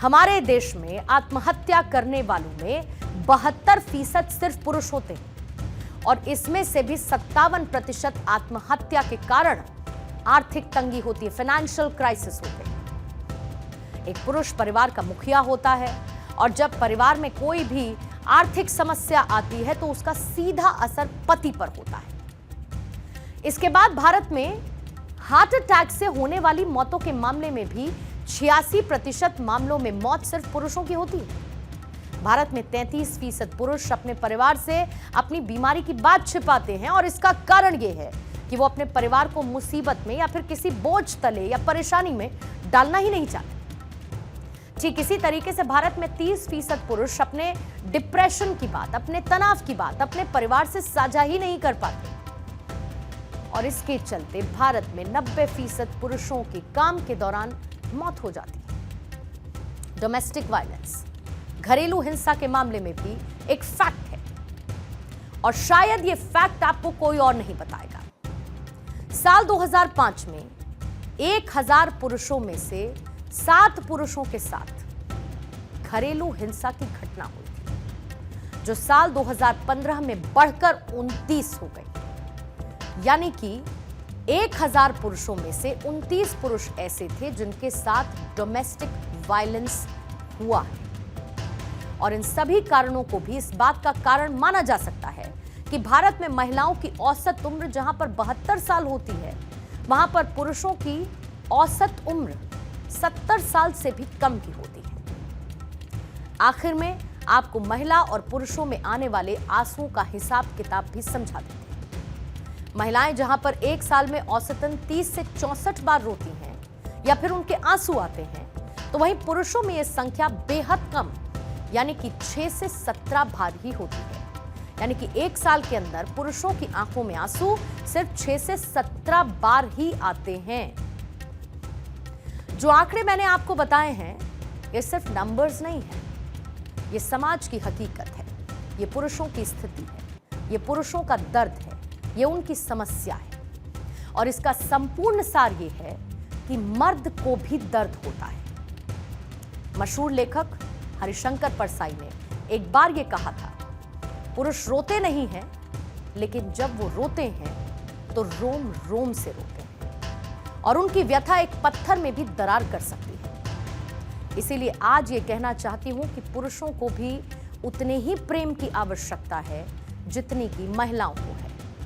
हमारे देश में आत्महत्या करने वालों में 72% सिर्फ पुरुष होते हैं और इसमें से भी 57% आत्महत्या के कारण आर्थिक तंगी होती है, फाइनेंशियल क्राइसिस होते हैं। एक पुरुष परिवार का मुखिया होता है और जब परिवार में कोई भी आर्थिक समस्या आती है तो उसका सीधा असर पति पर होता है। इसके बाद भारत में हार्ट अटैक से होने वाली मौतों के मामले में भी 86% मामलों में मौत सिर्फ पुरुषों की होती है। भारत में 33% पुरुष अपने परिवार से अपनी बीमारी की बात छिपाते हैं और इसका कारण यह है कि वो अपने परिवार को मुसीबत में या फिर किसी बोझ तले या परेशानी में डालना ही नहीं चाहते। ठीक इसी तरीके से भारत में 30% पुरुष अपने डिप्रेशन की बात, अपने तनाव की बात अपने परिवार से साझा ही नहीं कर पाते और इसके चलते भारत में 90% पुरुषों की काम के दौरान मौत हो जाती है। डोमेस्टिक वायलेंस, घरेलू हिंसा के मामले में भी एक फैक्ट है और शायद ये फैक्ट आपको कोई और नहीं बताएगा। साल 2005 में 1000 पुरुषों में से 7 पुरुषों के साथ घरेलू हिंसा की घटना हुई थी, जो साल 2015 में बढ़कर 29 हो गई। यानी कि 1000 पुरुषों में से 29 पुरुष ऐसे थे जिनके साथ डोमेस्टिक वायलेंस हुआ है। और इन सभी कारणों को भी इस बात का कारण माना जा सकता है कि भारत में महिलाओं की औसत उम्र जहां पर 72 साल होती है, वहां पर पुरुषों की औसत उम्र 70 साल से भी कम की होती है। आखिर में आपको महिला और पुरुषों में आने वाले आंसुओं का हिसाब किताब भी समझा देते हैं। महिलाएं जहां पर एक साल में औसतन 30 से 64 बार रोती हैं या फिर उनके आंसू आते हैं, तो वहीं पुरुषों में यह संख्या बेहद कम यानी कि 6 से 17 बार ही होती है। यानी कि एक साल के अंदर पुरुषों की आंखों में आंसू सिर्फ 6 से 17 बार ही आते हैं। जो आंकड़े मैंने आपको बताए हैं, ये सिर्फ नंबर्स नहीं है, ये समाज की हकीकत है, ये पुरुषों की स्थिति है, ये पुरुषों का दर्द है, ये उनकी समस्या है। और इसका संपूर्ण सार ये है कि मर्द को भी दर्द होता है। मशहूर लेखक हरिशंकर परसाई ने एक बार ये कहा था, पुरुष रोते नहीं हैं, लेकिन जब वो रोते हैं तो रोम रोम से रोते हैं और उनकी व्यथा एक पत्थर में भी दरार कर सकती है। इसीलिए आज ये कहना चाहती हूं कि पुरुषों को भी उतने ही प्रेम की आवश्यकता है जितनी कि महिलाओं को है।